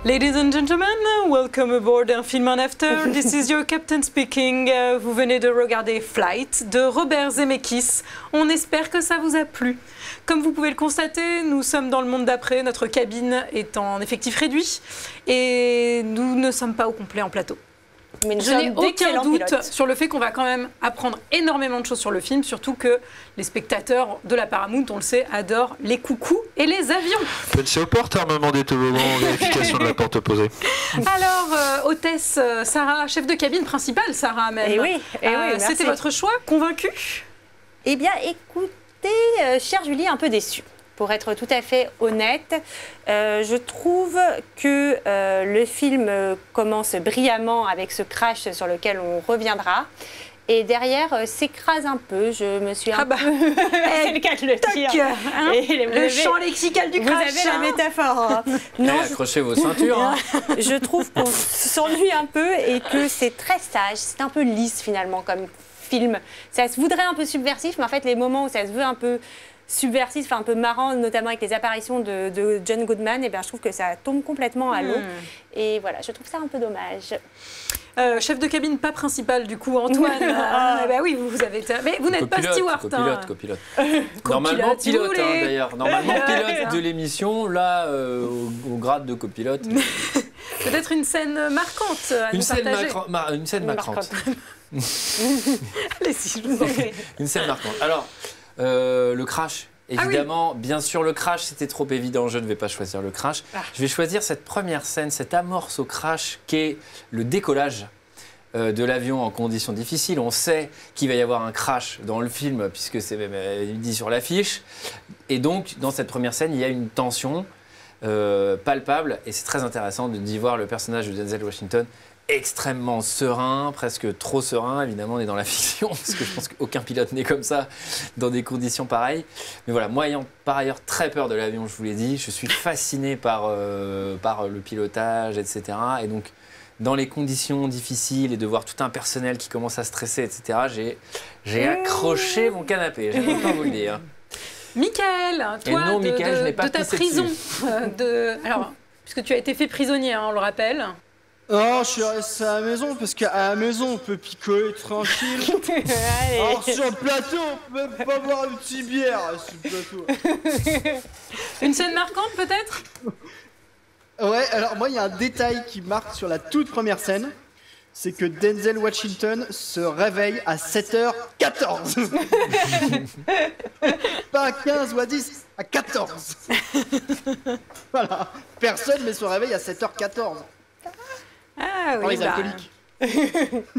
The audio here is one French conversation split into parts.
Ladies and gentlemen, welcome aboard un film en after. This is your captain speaking. Vous venez de regarder Flight de Robert Zemeckis. On espère que ça vous a plu. Comme vous pouvez le constater, nous sommes dans le monde d'après. Notre cabine est en effectif réduit et nous ne sommes pas au complet en plateau. Mais je n'ai aucun doute sur le fait qu'on va quand même apprendre énormément de choses sur le film, surtout que les spectateurs de la Paramount, on le sait, adorent les coucous et les avions. Pensez au porte-armement des toboggans, vérification de la porte opposée. Alors, hôtesse Sarah, chef de cabine principale, Sarah même. Et oui, c'était votre choix, convaincu? Eh bien, écoutez, chère Julie, un peu déçue. Pour être tout à fait honnête, je trouve que le film commence brillamment avec ce crash sur lequel on reviendra. Et derrière, s'écrase un peu. Je me suis un peu... C'est le cas de le dire. Hein, le champ lexical du crash. Vous avez la métaphore. Hein. Non, accrochez vos ceintures. Hein. Je trouve qu'on s'ennuie un peu et que c'est très sage. C'est un peu lisse finalement comme film. Ça se voudrait un peu subversif, mais en fait, les moments où ça se veut un peu subversif, enfin un peu marrant, notamment avec les apparitions de John Goodman, et bien je trouve que ça tombe complètement à l'eau. Et voilà, je trouve ça un peu dommage. Chef de cabine, pas principal du coup, Antoine. Bah oui, vous avez été... Mais vous n'êtes pas steward. Copilote. Normalement pilote, d'ailleurs. Normalement pilote de l'émission, là, au grade de copilote. Peut-être une scène marquante à nous partager. Une scène marquante. Allez-y, je vous en prie. Une scène marquante. Alors, le crash. Évidemment, bien sûr, le crash, c'était trop évident, je ne vais pas choisir le crash. Je vais choisir cette première scène, cette amorce au crash, qui est le décollage de l'avion en conditions difficiles. On sait qu'il va y avoir un crash dans le film, puisque c'est même dit sur l'affiche. Et donc, dans cette première scène, il y a une tension palpable, et c'est très intéressant d'y voir le personnage de Denzel Washington extrêmement serein, presque trop serein. Évidemment, on est dans la fiction, parce que je pense qu'aucun pilote n'est comme ça dans des conditions pareilles. Mais voilà, moi ayant par ailleurs très peur de l'avion, je vous l'ai dit, je suis fasciné par le pilotage, etc. Et donc, dans les conditions difficiles et de voir tout un personnel qui commence à stresser, etc., j'ai accroché mon canapé, je ne peux pas vous le dire. Michael, toi, non, Michael, je n'ai pas de ta prison, alors, puisque tu as été fait prisonnier, hein, on le rappelle. Non, je suis resté à la maison parce qu'à la maison on peut picoler tranquille. Alors sur le plateau on peut même pas boire une petite bière sur le plateau. Une scène marquante peut-être? Ouais, alors moi il y a un détail qui marque sur la toute première scène. C'est que Denzel Washington se réveille à 7h14. Pas à 15 ou à 10, à 14. Voilà, personne mais se réveille à 7h14. Ah oui,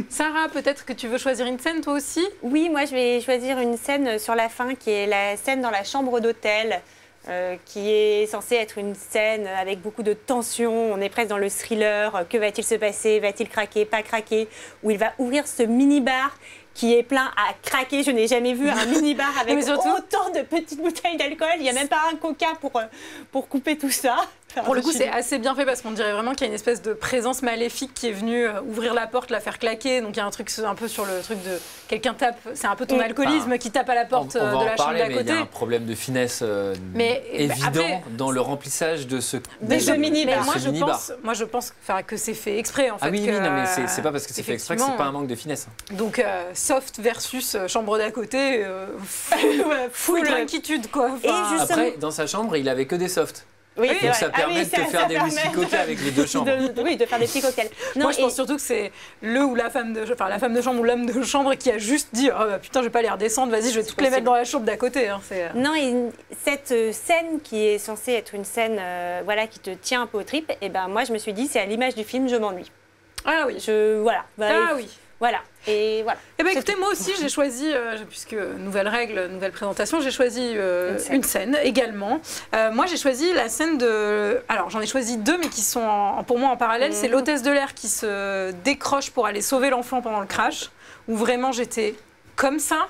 Sarah, peut-être que tu veux choisir une scène toi aussi? Oui, moi je vais choisir une scène sur la fin qui est la scène dans la chambre d'hôtel, qui est censée être une scène avec beaucoup de tension. On est presque dans le thriller. Que va-t-il se passer? Va-t-il craquer? Pas craquer? Où il va ouvrir ce mini-bar qui est plein à craquer. Je n'ai jamais vu un mini-bar avec autant de petites bouteilles d'alcool. Il n'y a même pas un coca pour couper tout ça. Pour le coup, c'est assez bien fait parce qu'on dirait vraiment qu'il y a une espèce de présence maléfique qui est venue ouvrir la porte, la faire claquer. Donc il y a un truc un peu sur le truc de quelqu'un tape. C'est un peu ton alcoolisme qui tape à la porte de la chambre d'à côté. Il y a un problème de finesse évident dans le remplissage de ce mini-bar. Moi, je pense que c'est fait exprès en fait. Ah oui, non, mais c'est pas parce que c'est fait exprès que c'est pas un manque de finesse. Donc soft versus chambre d'à côté, full inquiétude quoi. Après, dans sa chambre, il avait que des softs. Oui, donc ça permet de faire des whisky coca avec les deux chambres. Oui, de faire des petits cocktails. Moi, je pense surtout que c'est le ou la femme de chambre ou l'homme de chambre qui a juste dit oh, bah, putain, je vais pas les redescendre, vas-y, je vais toutes les mettre dans la chambre d'à côté. Hein, non, et cette scène qui est censée être une scène qui te tient un peu aux tripes, et ben moi, je me suis dit, c'est à l'image du film, je m'ennuie. Ah oui. Oui. Voilà. Et voilà. Eh ben, écoutez, moi aussi, j'ai choisi, puisque nouvelle règle, nouvelle présentation, j'ai choisi une scène également. Moi, j'ai choisi la scène de... Alors, j'en ai choisi deux, mais qui sont pour moi en parallèle. C'est l'hôtesse de l'air qui se décroche pour aller sauver l'enfant pendant le crash, où vraiment j'étais comme ça.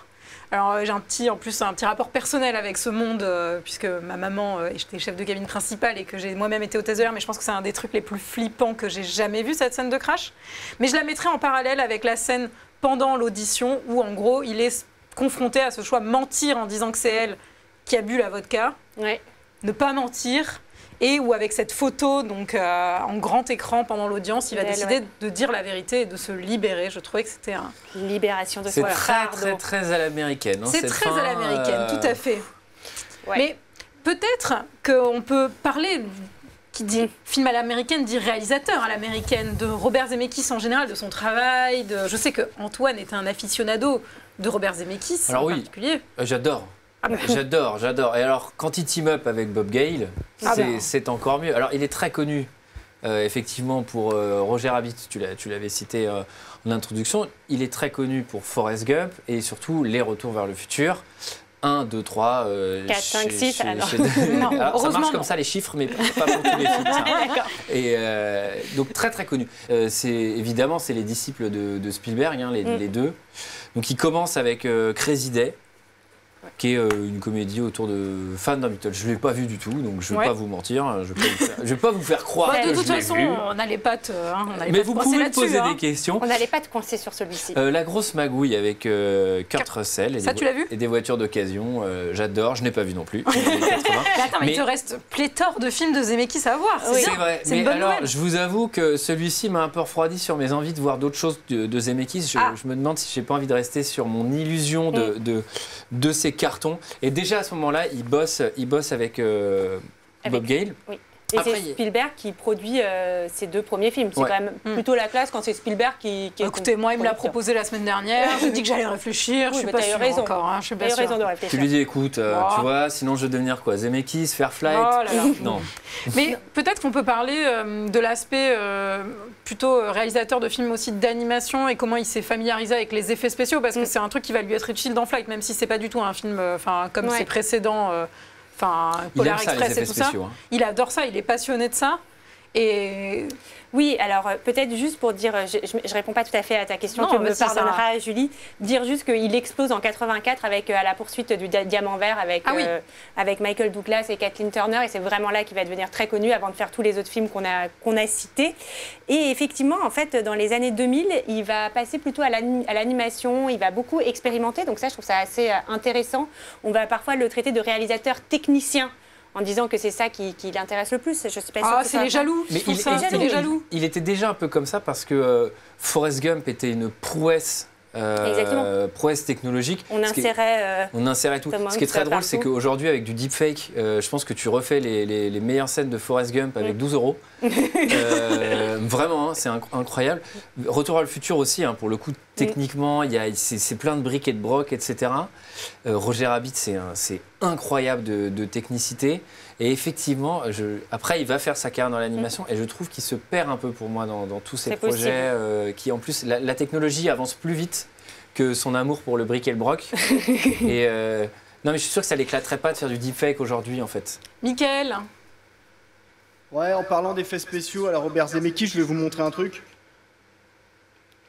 Alors j'ai un petit rapport personnel avec ce monde, puisque ma maman était chef de cabine principale et que j'ai moi-même été hôtesse de l'air, mais je pense que c'est un des trucs les plus flippants que j'ai jamais vu, cette scène de crash. Mais je la mettrai en parallèle avec la scène pendant l'audition, où en gros il est confronté à ce choix mentir en disant que c'est elle qui a bu la vodka, ne pas mentir, et où avec cette photo donc en grand écran pendant l'audience, il va décider de dire la vérité et de se libérer. Je trouvais que c'était une libération de c'est son fardeau. très à l'américaine. C'est très à l'américaine, tout à fait. Ouais. Mais peut-être qu'on peut parler, qui dit film à l'américaine dit réalisateur à l'américaine, de Robert Zemeckis en général, de son travail. Je sais que Antoine était un aficionado de Robert Zemeckis en particulier. J'adore. J'adore. Et alors, quand il team up avec Bob Gale, c'est encore mieux. Alors, il est très connu, effectivement, pour Roger Rabbit, tu l'avais cité en introduction. Il est très connu pour Forrest Gump et surtout Les Retours vers le futur. 1, 2, 3, 4, 5, 6, alors. Alors ça marche comme ça les chiffres, mais pas pour tous les films. Et donc très très connu. Évidemment, c'est les disciples de Spielberg, hein, les deux. Donc il commence avec Crazy Day, qui est une comédie autour de fans d'un Beatles. Je ne l'ai pas vu du tout, donc je ne vais pas vous mentir. Je ne vais pas vous faire croire que je l'ai vu. De toute façon, on n'allait pas te Mais vous pouvez me poser des questions. On n'allait pas te coincer sur celui-ci. La grosse magouille avec Kurt Russell tu l'as vu et des voitures d'occasion. J'adore, je n'ai pas vu non plus. Mais il te reste pléthore de films de Zemeckis à voir. C'est vrai. Mais alors, je vous avoue que celui-ci m'a un peu refroidi sur mes envies de voir d'autres choses de Zemeckis. Je me demande si je n'ai pas envie de rester sur mon illusion de ces carton. Et déjà à ce moment-là, il bosse avec Bob Gale. Oui. Et c'est Spielberg qui produit ses 2 premiers films. C'est quand même plutôt la classe quand c'est Spielberg qui Écoutez, moi, il me l'a proposé la semaine dernière. J'ai dit que j'allais réfléchir. Je suis pas sûre encore. Je suis pas sûre. Raison de réfléchir. Tu lui dis, écoute, tu vois, sinon je vais devenir quoi, Zemeckis, faire Flight. Non. Mais peut-être qu'on peut parler de l'aspect plutôt réalisateur de films aussi d'animation et comment il s'est familiarisé avec les effets spéciaux, parce que c'est un truc qui va lui être utile dans Flight, même si c'est pas du tout un film comme ses précédents. Polar Express et tout ça. Il adore ça, il est passionné de ça. Et oui, alors peut-être juste pour dire, je réponds pas tout à fait à ta question, tu me pardonneras Julie, dire juste qu'il explose en 84 avec à la poursuite du Diamant Vert avec Michael Douglas et Kathleen Turner, et c'est vraiment là qu'il va devenir très connu avant de faire tous les autres films qu'on a cités. Et effectivement, en fait, dans les années 2000, il va passer plutôt à l'animation, il va beaucoup expérimenter, donc ça je trouve ça assez intéressant. On va parfois le traiter de réalisateur technicien, en disant que c'est ça qui l'intéresse le plus. Je suis pas sûre que c'est les jaloux. Mais il est jaloux. Il était déjà un peu comme ça parce que Forrest Gump était une prouesse. Prouesse technologique. On insérait tout. Ce qui est très drôle, c'est qu'aujourd'hui, avec du deepfake, je pense que tu refais les meilleures scènes de Forrest Gump avec 12 €. Vraiment, hein, c'est incroyable. Retour à le futur aussi, hein, pour le coup, techniquement, c'est plein de briques et de brocs, etc. Roger Rabbit, c'est incroyable de technicité. Et effectivement, après, il va faire sa carrière dans l'animation et je trouve qu'il se perd un peu pour moi dans tous ces projets qui, en plus, la technologie avance plus vite que son amour pour le brick et le broc. Et non, mais je suis sûr que ça l'éclaterait pas de faire du deepfake aujourd'hui, en fait. Mickaël. Ouais, en parlant d'effets spéciaux, à la Robert Zemeckis, je vais vous montrer un truc.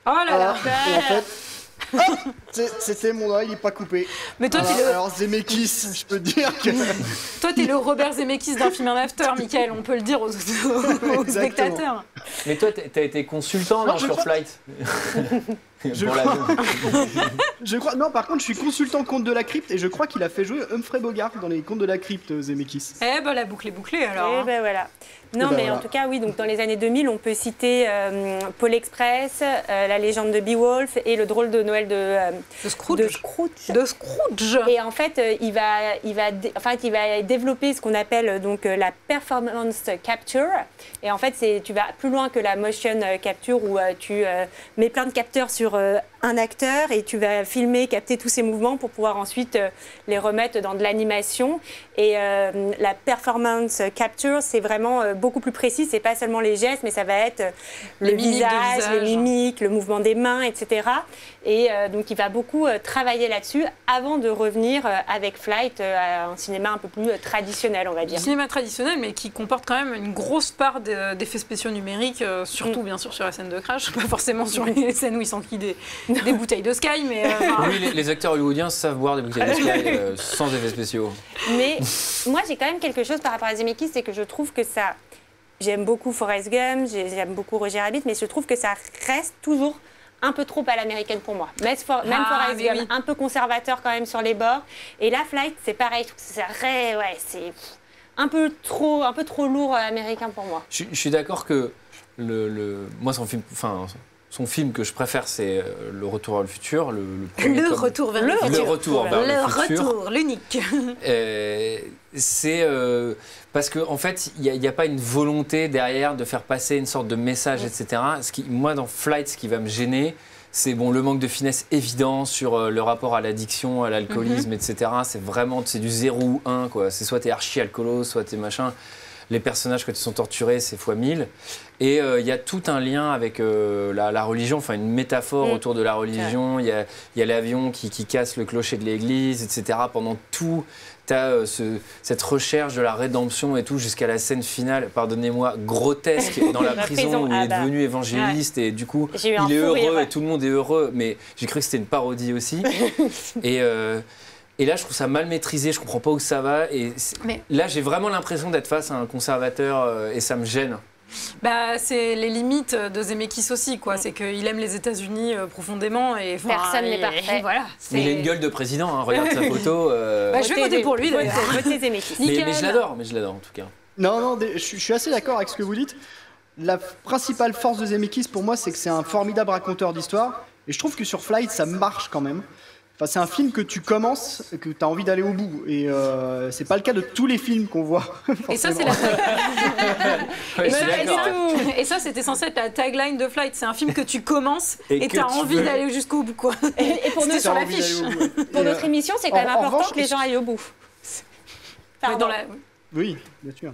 Oh là là. Et en fait, c'était mon doigt, il n'est pas coupé. Mais toi, alors Zemeckis, je peux te dire que... Toi, t'es le Robert Zemeckis d'un film en after, Mickaël, on peut le dire aux spectateurs. Mais toi, t'as été consultant sur Flight. Je crois. Non, par contre, je suis consultant Contes de la Crypte et je crois qu'il a fait jouer Humphrey Bogart dans les Contes de la Crypte, Zemeckis. Eh ben, la boucle est bouclée alors. Eh ben voilà. Non, mais en tout cas, oui, donc dans les années 2000, on peut citer Pôle Express, La légende de Beowulf et Le drôle de Noël de Scrooge. Et en fait, il va développer ce qu'on appelle donc la performance capture. Et en fait, tu vas plus loin que la motion capture où tu mets plein de capteurs sur un acteur et tu vas filmer, capter tous ses mouvements pour pouvoir ensuite les remettre dans de l'animation. Et la performance capture, c'est vraiment beaucoup plus précis. C'est pas seulement les gestes, mais ça va être le visage, les mimiques, le mouvement des mains, etc. Et donc, il va beaucoup travailler là-dessus avant de revenir avec Flight à un cinéma un peu plus traditionnel, on va dire. Cinéma traditionnel, mais qui comporte quand même une grosse part d'effets spéciaux numériques, surtout bien sûr sur la scène de crash, pas forcément sur les scènes où ils s'enquillent des bouteilles de Sky, mais... Oui, les acteurs hollywoodiens savent boire des bouteilles de Sky sans effets spéciaux. Mais moi, j'ai quand même quelque chose par rapport à Zemeckis, c'est que je trouve que ça... J'aime beaucoup Forrest Gump, j'aime beaucoup Roger Rabbit, mais je trouve que ça reste toujours un peu trop à l'américaine pour moi. Même Forrest Gump, un peu conservateur quand même sur les bords. Et là, Flight, c'est pareil, je trouve que c'est un peu trop lourd américain pour moi. Je suis d'accord que moi, son film que je préfère, c'est Le Retour vers le futur. Le retour vers le futur. Le retour vers le futur. Le retour, l'unique. C'est parce qu'en fait, il n'y a pas une volonté derrière de faire passer une sorte de message, etc. Moi, dans Flight, ce qui va me gêner, c'est le manque de finesse évident sur le rapport à l'addiction, à l'alcoolisme, etc. C'est du 0 ou 1, quoi. C'est soit t'es archi alcoolo, soit t'es machin. Les personnages, quand ils sont torturés, c'est x 1000. Et il y a tout un lien avec la religion, enfin une métaphore autour de la religion. Il y a l'avion qui casse le clocher de l'église, etc. Pendant tout, tu as cette recherche de la rédemption et tout, jusqu'à la scène finale, pardonnez-moi, grotesque, dans la prison où il est devenu évangéliste. Et du coup, il est heureux et tout le monde est heureux. Mais j'ai cru que c'était une parodie aussi. Et là, je trouve ça mal maîtrisé, je comprends pas où ça va. Là, j'ai vraiment l'impression d'être face à un conservateur et ça me gêne. C'est les limites de Zemeckis aussi, quoi. C'est qu'il aime les États-Unis profondément et personne n'est parfait. Voilà, il a une gueule de président, hein. Regarde sa photo. Je vais voter pour lui d'ailleurs. Votez Zemeckis. Mais je l'adore en tout cas. Non, je suis assez d'accord avec ce que vous dites. La principale force de Zemeckis pour moi, c'est que c'est un formidable raconteur d'histoire. Et je trouve que sur Flight, ça marche quand même. Enfin, c'est un film que tu commences, que tu as envie d'aller au bout. Et c'est pas le cas de tous les films qu'on voit. Et ça, c'est et ça, c'était censé être la tagline de Flight. C'est un film que tu commences et tu as envie d'aller jusqu'au bout, quoi. Et pour nous, sur l'affiche. Pour notre émission, c'est quand même important que les gens aillent au bout. Oui, bien sûr.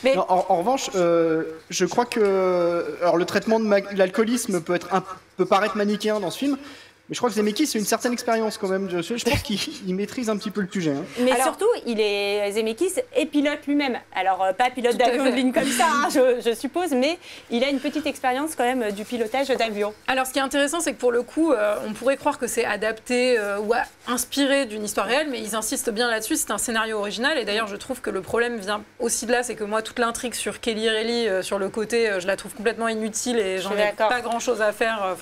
Mais... Non, en revanche, je crois que le traitement de l'alcoolisme peut paraître manichéen dans ce film. Mais je crois que Zemeckis, c'est une certaine expérience quand même. Je pense qu'il maîtrise un petit peu le sujet. Hein. Mais surtout, Zemeckis est pilote lui-même. Alors, pas pilote d'avion de ligne comme ça, hein, je suppose, mais il a une petite expérience quand même du pilotage d'avion. Alors, ce qui est intéressant, c'est que pour le coup, on pourrait croire que c'est adapté ou inspiré d'une histoire réelle, mais ils insistent bien là-dessus. C'est un scénario original. Et d'ailleurs, je trouve que le problème vient aussi de là, c'est que moi, toute l'intrigue sur Kelly Reilly, sur le côté, je la trouve complètement inutile et j'en ai pas grand-chose à faire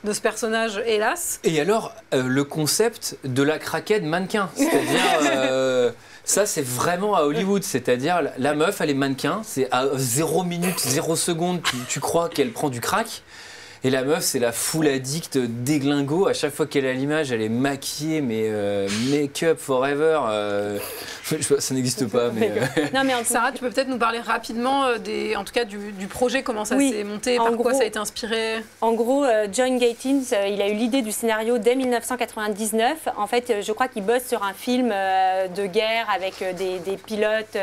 de ce personnage, hélas. Et alors, le concept de la craquette mannequin, c'est-à-dire, ça c'est vraiment à Hollywood, c'est-à-dire la meuf elle est mannequin, c'est à 0 minute, 0 seconde, tu crois qu'elle prend du crack. Et la meuf, c'est la full addict déglingo. À chaque fois qu'elle est à l'image, elle est maquillée, mais make-up forever. Ça n'existe pas. Mais, Non, mais Sarah, tu peux peut-être nous parler rapidement, en tout cas, du projet, comment ça s'est monté, par quoi ça a été inspiré. En gros, John Gatins, il a eu l'idée du scénario dès 1999. En fait, je crois qu'il bosse sur un film de guerre avec des pilotes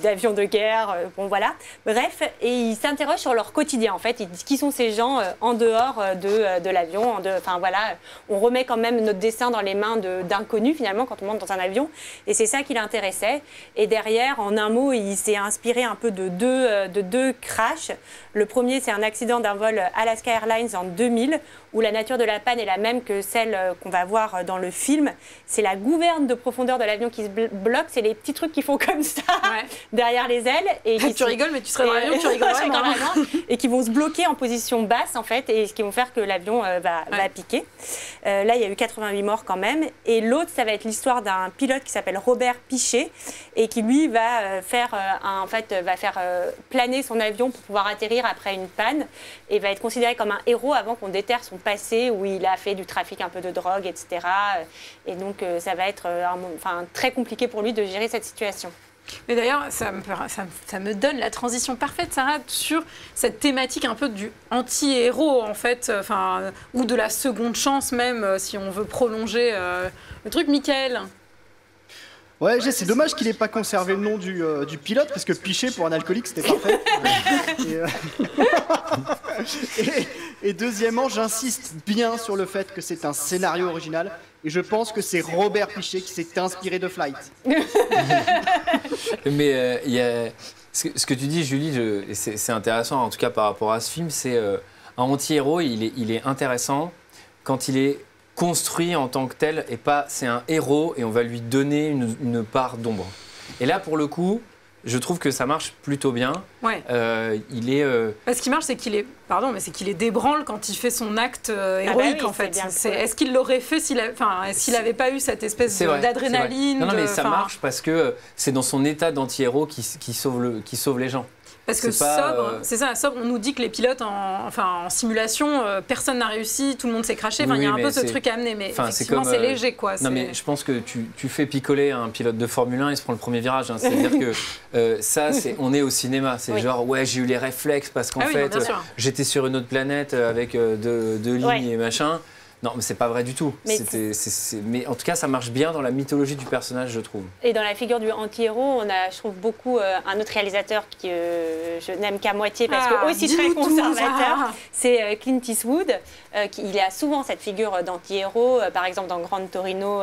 d'avions de guerre. Bon, voilà. Bref, et il s'interroge sur leur quotidien. En fait, il dit qui sont ces gens en dehors de l'avion. Enfin voilà, on remet quand même notre destin dans les mains d'inconnus finalement quand on monte dans un avion. Et c'est ça qui l'intéressait. Et derrière, en un mot, il s'est inspiré un peu de deux crashs. Le premier, c'est un accident d'un vol Alaska Airlines en 2000 où la nature de la panne est la même que celle qu'on va voir dans le film. C'est la gouverne de profondeur de l'avion qui se bloque. C'est les petits trucs qui font comme ça derrière les ailes. Et tu rigoles, mais tu serais dans l'avion, tu rigoles vraiment. Et qui vont se bloquer en position basse, en fait, et ce qui vont faire que l'avion va piquer. Là, il y a eu 88 morts quand même. Et l'autre, ça va être l'histoire d'un pilote qui s'appelle Robert Pichet et qui, lui, va faire planer son avion pour pouvoir atterrir après une panne et va être considéré comme un héros avant qu'on déterre son passé où il a fait du trafic un peu de drogue, etc. Et donc, ça va être très compliqué pour lui de gérer cette situation. Mais d'ailleurs, ça me donne la transition parfaite, Sarah, sur cette thématique un peu du anti-héros, en fait, ou de la seconde chance même, si on veut prolonger le truc. Mickaël. Ouais, c'est dommage qu'il n'ait pas conservé le nom du pilote, parce que Pichet, pour un alcoolique, c'était parfait. Et deuxièmement, j'insiste bien sur le fait que c'est un scénario original, et je pense que c'est Robert Pichet qui s'est inspiré de Flight. Mais ce que tu dis, Julie, c'est intéressant, en tout cas par rapport à ce film, c'est un anti-héros, il est intéressant quand il est construit en tant que tel et pas c'est un héros et on va lui donner une part d'ombre. Et là, pour le coup, je trouve que ça marche plutôt bien. Ouais. Il est. Ce qui marche, c'est qu'il est, qu'il est débranle quand il fait son acte héroïque, en fait. Est-ce qu'il l'aurait fait s'il n'avait pas eu cette espèce d'adrénaline? Non, mais ça marche parce que c'est dans son état d'anti-héros qui sauve les gens. Parce que sobre, on nous dit que les pilotes en simulation, personne n'a réussi, tout le monde s'est craché. Il y a un peu ce truc à amener, mais effectivement, c'est léger, quoi. Non, mais je pense que tu fais picoler un pilote de Formule 1, il se prend le premier virage. Hein. C'est-à-dire que on est au cinéma. C'est genre, ouais, j'ai eu les réflexes parce qu'en fait, j'étais sur une autre planète avec deux lignes et machin. Non, mais c'est pas vrai du tout. Mais en tout cas, ça marche bien dans la mythologie du personnage, je trouve. Et dans la figure du anti-héros, on a, je trouve, beaucoup un autre réalisateur que je n'aime qu'à moitié parce que aussi très conservateur, c'est Clint Eastwood. Il a souvent cette figure d'anti-héros, par exemple dans Gran Torino.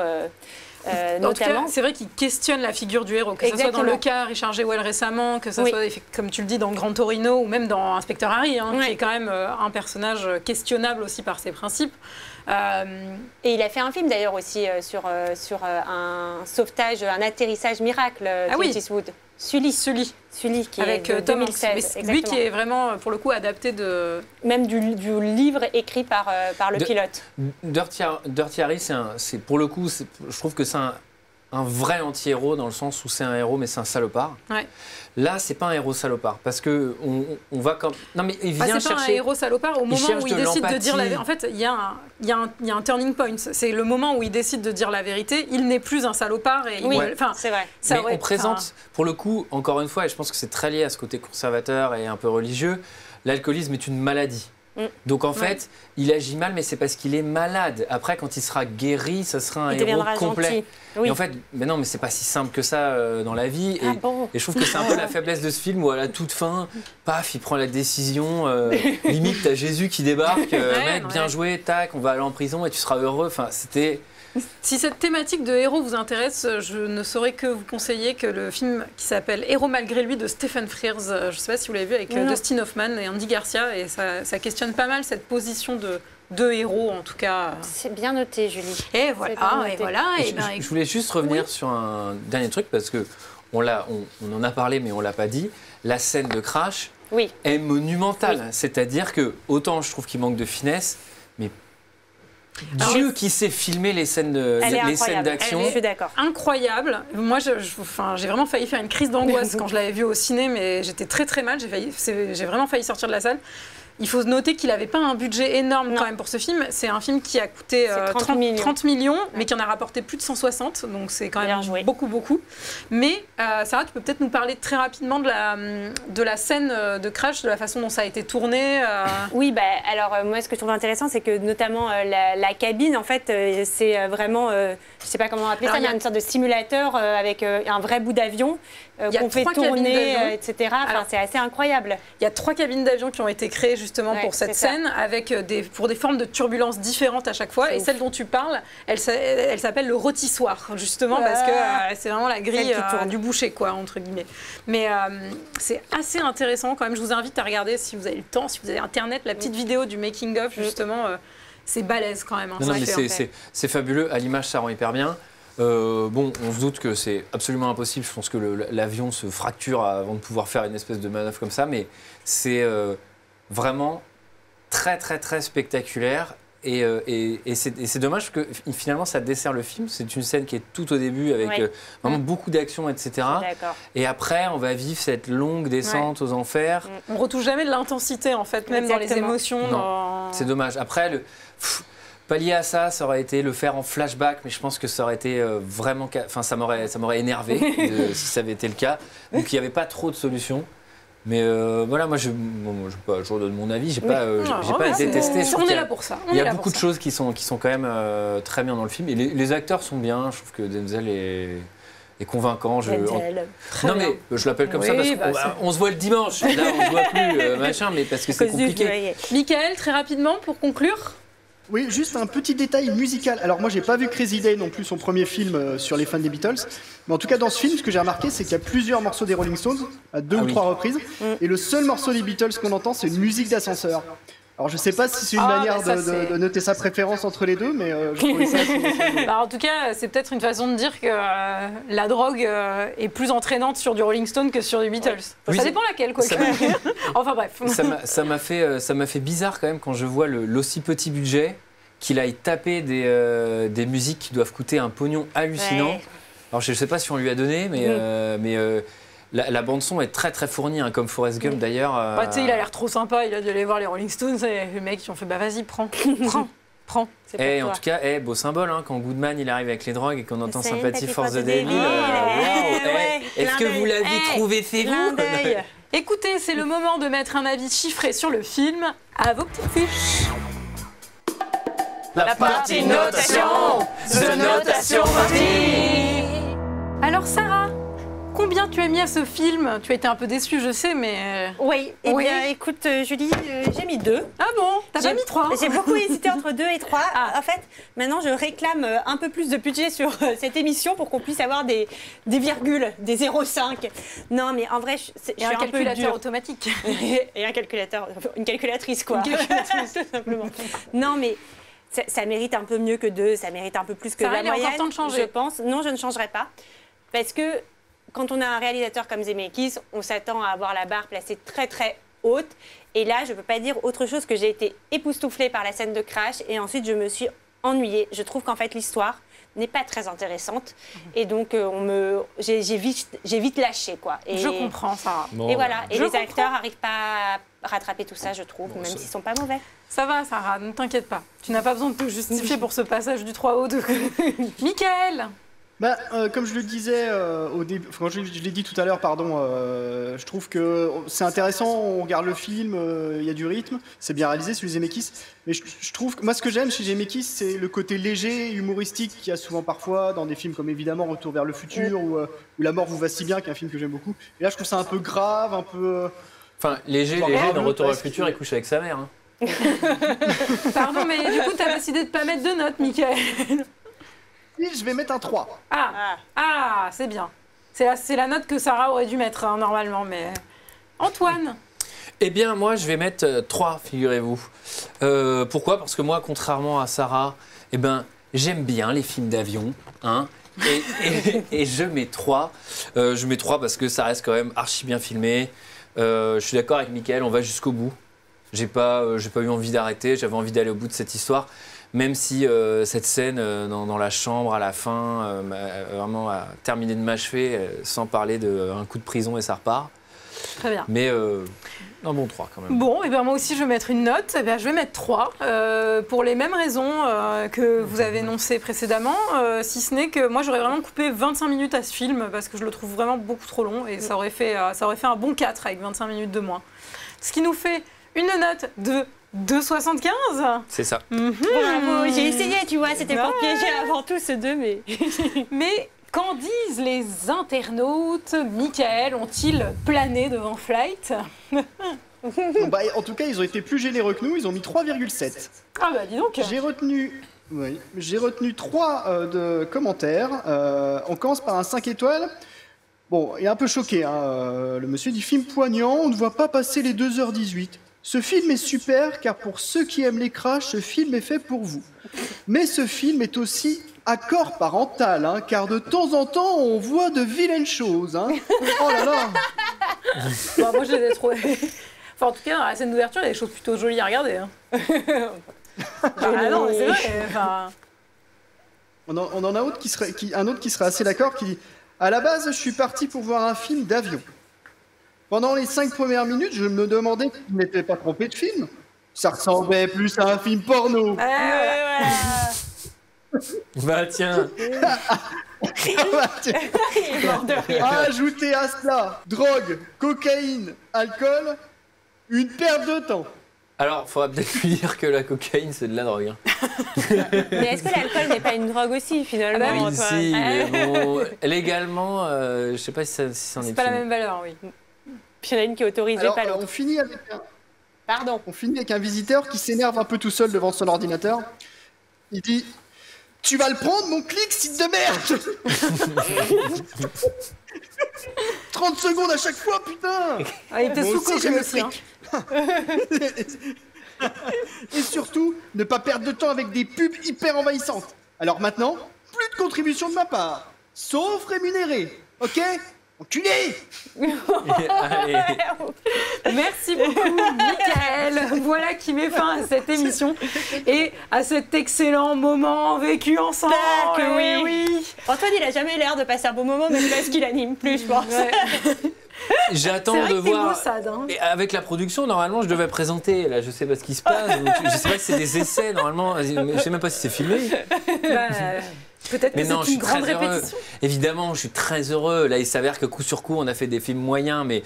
Notamment. C'est vrai qu'il questionne la figure du héros, que ce soit dans le cas Richard Jewell récemment, que ce soit, comme tu le dis, dans Gran Torino ou même dans Inspecteur Harry, qui est quand même un personnage questionnable aussi par ses principes. Et il a fait un film d'ailleurs aussi sur un sauvetage, un atterrissage miracle, Clint Eastwood. Sully, qui avec est de 2016. Lui qui est vraiment, pour le coup, adapté même du livre écrit par le pilote. Dirty Harry, c'est pour le coup, je trouve que c'est un vrai anti-héros dans le sens où c'est un héros mais c'est un salopard. Ouais. Là, c'est pas un héros salopard parce que on va comme non mais il vient chercher. C'est pas un héros salopard au moment où il décide de dire la vérité. En fait, il y a un turning point. C'est le moment où il décide de dire la vérité. Il n'est plus un salopard et c'est vrai. Mais on présente pour le coup encore une fois et je pense que c'est très lié à ce côté conservateur et un peu religieux. L'alcoolisme est une maladie. Donc en fait, il agit mal, mais c'est parce qu'il est malade. Après, quand il sera guéri, ça sera un héros complet. Et en fait, mais non, mais c'est pas si simple que ça dans la vie. Et je trouve que c'est un peu la faiblesse de ce film où à la toute fin, paf, il prend la décision. Limite, t'as Jésus qui débarque, mec, bien joué, tac, on va aller en prison et tu seras heureux. Enfin, c'était. Si cette thématique de héros vous intéresse, je ne saurais que vous conseiller que le film qui s'appelle Héros malgré lui de Stephen Frears, je ne sais pas si vous l'avez vu, avec Dustin Hoffman et Andy Garcia, et ça questionne pas mal cette position de héros en tout cas. C'est bien noté, Julie. Et voilà. Je voulais juste revenir sur un dernier truc parce que on en a parlé mais on l'a pas dit. La scène de crash est monumentale, c'est-à-dire que autant je trouve qu'il manque de finesse, mais Dieu qui sait filmer les scènes d'action. Je suis d'accord. Incroyable. Moi, j'ai vraiment failli faire une crise d'angoisse quand je l'avais vu au ciné, mais j'étais très très mal. J'ai vraiment failli sortir de la salle. Il faut noter qu'il n'avait pas un budget énorme quand même pour ce film. C'est un film qui a coûté 30 millions, mais qui en a rapporté plus de 160, donc c'est quand même beaucoup. Mais Sarah, tu peux peut-être nous parler très rapidement de la scène de crash, de la façon dont ça a été tourné. Oui, alors moi ce que je trouve intéressant, c'est que notamment la cabine, en fait, c'est vraiment, je ne sais pas comment appeler ça, il y a une sorte de simulateur avec un vrai bout d'avion qu'on fait tourner, etc. Enfin, c'est assez incroyable. Il y a 3 cabines d'avion qui ont été créées justement pour cette scène, avec pour des formes de turbulences différentes à chaque fois. Et celle dont tu parles, elle s'appelle le rôtissoir, justement, parce que c'est vraiment la grille du boucher, quoi, entre guillemets. Mais c'est assez intéressant quand même. Je vous invite à regarder, si vous avez le temps, si vous avez Internet, la petite vidéo du making-of, justement. C'est balèze quand même. Hein, non, mais c'est fabuleux. À l'image, ça rend hyper bien. On se doute que c'est absolument impossible. Je pense que l'avion se fracture avant de pouvoir faire une espèce de manœuvre comme ça. Mais c'est vraiment très, très, très spectaculaire. Et c'est dommage que finalement ça dessert le film. C'est une scène qui est tout au début avec vraiment beaucoup d'action, etc. Et après, on va vivre cette longue descente aux enfers. On retouche jamais de l'intensité, en fait, même dans les émotions. C'est dommage. Après, pallier à ça, ça aurait été le faire en flashback, mais je pense que ça aurait été vraiment... Enfin, ça m'aurait énervé si ça avait été le cas. Donc, il n'y avait pas trop de solutions. Mais voilà, moi, je redonne mon avis. J'ai pas détesté. On est là pour ça. Il y a beaucoup de choses qui sont quand même très bien dans le film. Et les acteurs sont bien. Je trouve que Denzel est convaincant. Mais je l'appelle comme ça parce qu'on se voit le dimanche. Là, on se voit plus, machin, mais parce que c'est compliqué. Michael, très rapidement, pour conclure. Oui, juste un petit détail musical. Alors moi, j'ai pas vu Crazy Day non plus, son premier film sur les fans des Beatles. Mais en tout cas, dans ce film, ce que j'ai remarqué, c'est qu'il y a plusieurs morceaux des Rolling Stones, à 2 ou 3 reprises. Et le seul morceau des Beatles qu'on entend, c'est une musique d'ascenseur. Alors je sais pas si c'est une Ah, manière bah, ça, c'est- de noter sa préférence entre les deux, mais je trouvais ça assez- Bah, en tout cas, c'est peut-être une façon de dire que la drogue est plus entraînante sur du Rolling Stone que sur du Beatles. Oui, Ça c'est- dépend laquelle, quoi. ça m'a- Enfin bref. Ça m'a fait bizarre quand même quand je vois l'aussi petit budget qu'il aille taper des musiques qui doivent coûter un pognon hallucinant. Ouais. Alors je ne sais pas si on lui a donné, mais la bande son est très très fournie, hein, comme Forrest Gump d'ailleurs. Bah, tu sais, il a l'air trop sympa, il a dû aller voir les Rolling Stones, et les mecs qui ont fait bah vas-y, prends. C'est pour En toi. tout cas, beau symbole, hein, quand Goodman il arrive avec les drogues et qu'on entend Sympathy Sympathy for the Devil. Devil. Ouais, Est-ce que clin vous d'œil. l'aviez trouvé, c'est Clin vous d'œil. Écoutez, c'est le moment de mettre un avis chiffré sur le film. À vos petites fiches. La partie notation, The Notation Party. Alors Sarah, combien tu as mis à ce film? Tu as été un peu déçue, je sais, mais... Oui, Oui. bien écoute Julie, j'ai mis 2. Ah bon? T'as pas mis 3? J'ai beaucoup hésité entre 2 et 3. Ah. En fait, maintenant je réclame un peu plus de budget sur cette émission pour qu'on puisse avoir des virgules, des 0,5. Non mais en vrai, je Et suis un un peu calculateur dure. automatique. Et un calculateur, une calculatrice quoi. Une calculatrice. Tout simplement. Non mais ça mérite un peu mieux que 2, ça mérite un peu plus que Sarah, la il est encore moyenne, temps de changer. je pense. Non, je ne changerai pas. Parce que quand on a un réalisateur comme Zemeckis, on s'attend à avoir la barre placée très très haute. Et là, je ne peux pas dire autre chose que j'ai été époustouflée par la scène de crash et ensuite je me suis ennuyée. Je trouve qu'en fait l'histoire n'est pas très intéressante et donc j'ai vite lâché quoi. Et, Je comprends, Sarah. Et voilà, et Je les comprends. acteurs n'arrivent pas à rattraper tout ça, je trouve, même s'ils ne sont pas mauvais. Ça va, Sarah, ne t'inquiète pas. Tu n'as pas besoin de te justifier pour ce passage du 3 au 2. Mickaël! Bah, comme je le disais au début, enfin, je l'ai dit tout à l'heure, pardon, je trouve que c'est intéressant, on regarde le film, il y a du rythme, c'est bien réalisé celui de Zemeckis, mais je trouve que moi ce que j'aime chez Zemeckis, c'est le côté léger, humoristique qu'il y a souvent parfois dans des films comme évidemment Retour vers le futur ou La mort vous va si bien, qui est un film que j'aime beaucoup. Et là je trouve ça un peu grave, un peu... Enfin, léger Genre, dans Retour vers le presque. futur, il couche avec sa mère. Hein. Pardon, mais du coup, t'as décidé de pas mettre de notes, Mickaël. Et je vais mettre un 3. Ah, c'est bien. C'est la note que Sarah aurait dû mettre, hein, normalement, mais... Antoine? Eh bien, moi, je vais mettre 3, figurez-vous. Pourquoi? Parce que moi, contrairement à Sarah, eh ben, j'aime bien les films d'avion, hein. Et je mets 3. Je mets 3 parce que ça reste quand même archi bien filmé. Je suis d'accord avec Mickaël, on va jusqu'au bout. J'ai pas eu envie d'arrêter, j'avais envie d'aller au bout de cette histoire. Même si cette scène dans la chambre à la fin, vraiment a terminé de m'achever, sans parler d'un coup de prison et ça repart. Très bien. Mais un bon 3 quand même. Bon, et ben moi aussi je vais mettre une note. Eh bien, je vais mettre 3 pour les mêmes raisons que vous avez énoncées précédemment, si ce n'est que moi j'aurais vraiment coupé 25 minutes à ce film parce que je le trouve vraiment beaucoup trop long et ça aurait fait un bon 4 avec 25 minutes de moins. Ce qui nous fait une note de 2,75. C'est ça. Bravo, j'ai essayé, tu vois, c'était pour Ouais. piéger avant tout ce 2, mais... Mais qu'en disent les internautes? Mickaël, ont-ils plané devant Flight? Bon, bah, en tout cas, ils ont été plus généreux que nous, ils ont mis 3,7. Ah bah dis donc. J'ai retenu 3 de commentaires. On commence par un 5 étoiles. Bon, il est un peu choqué, hein. Le monsieur dit film poignant, on ne voit pas passer les 2h18. Ce film est super car pour ceux qui aiment les crashs, ce film est fait pour vous. Mais ce film est aussi accord parental, hein, car de temps en temps, on voit de vilaines choses. Hein. Oh là là. Bah, moi je les ai trouvés. Enfin, en tout cas, dans la scène d'ouverture, il y a des choses plutôt jolies à regarder. Hein. Ah non, mais c'est vrai. Enfin... On en a un autre qui serait assez d'accord, qui dit « À la base, je suis parti pour voir un film d'avion. Pendant les 5 premières minutes, je me demandais si je n'étais pas trompé de film. Ça ressemblait plus à un film porno. Bah tiens. Ajoutez à cela drogue, cocaïne, alcool, une perte de temps. Alors, faudra peut-être lui dire que la cocaïne, c'est de la drogue. Hein. Mais est-ce que l'alcool n'est pas une drogue aussi, finalement, Ah bah Oui, Antoine? si, mais bon, légalement, je sais pas si c'en est C'est pas la une. même valeur, oui. Puis il y en a une qui est autorisée, Alors, pas l'autre. on finit Pardon. avec un visiteur qui s'énerve un peu tout seul devant son ordinateur. Il dit « Tu vas le prendre, mon clic, site de merde !» 30 secondes à chaque fois, putain. Ah, il était Moi sous aussi, coke j'aime lui le aussi. Hein. fric. Et surtout, ne pas perdre de temps avec des pubs hyper envahissantes. Alors maintenant, plus de contribution de ma part. Sauf rémunérée. Ok ? Enculé. Allez. Merci beaucoup, Mickaël. Voilà qui met fin à cette émission et à cet excellent moment vécu ensemble. Ah, que Eh oui. Antoine, il a jamais l'air de passer un bon moment, même parce qu'il anime plus, je pense. Ouais. J'attends C'est vrai de que t'es voir. maussade, hein. Et avec la production, normalement, je devais présenter. Là, je sais pas ce qui se passe. Donc, je sais pas si c'est des essais, normalement. Je sais même pas si c'est filmé. Bah, peut-être que Mais non, c'est je suis une grande très heureux. répétition. Évidemment, je suis très heureux. Là, il s'avère que coup sur coup, on a fait des films moyens, mais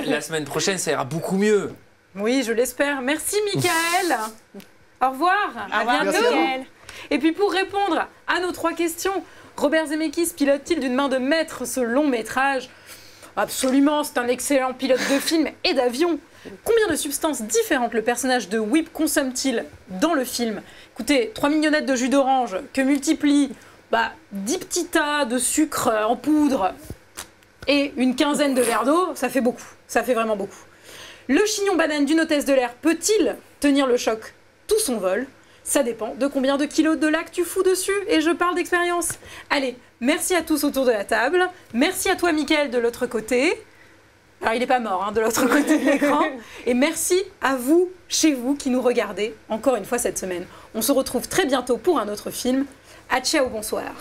la semaine prochaine, ça ira beaucoup mieux. Oui, je l'espère. Merci, Mickaël. Au revoir. À revoir, bientôt. Mickaël. Et puis pour répondre à nos 3 questions, Robert Zemeckis pilote-t-il d'une main de maître ce long métrage ? Absolument, c'est un excellent pilote de film et d'avion. Combien de substances différentes le personnage de Whip consomme-t-il dans le film ? Écoutez, 3 mignonnettes de jus d'orange que multiplie 10 petits tas de sucre en poudre et une quinzaine de verres d'eau, ça fait beaucoup. Ça fait vraiment beaucoup. Le chignon banane d'une hôtesse de l'air peut-il tenir le choc tout son vol ? Ça dépend de combien de kilos de lac tu fous dessus, et je parle d'expérience. Allez, merci à tous autour de la table. Merci à toi, Mickaël, de l'autre côté. Alors, il n'est pas mort, de l'autre côté de l'écran. Et merci à vous, chez vous, qui nous regardez, encore une fois cette semaine. On se retrouve très bientôt pour un autre film. À ciao, bonsoir.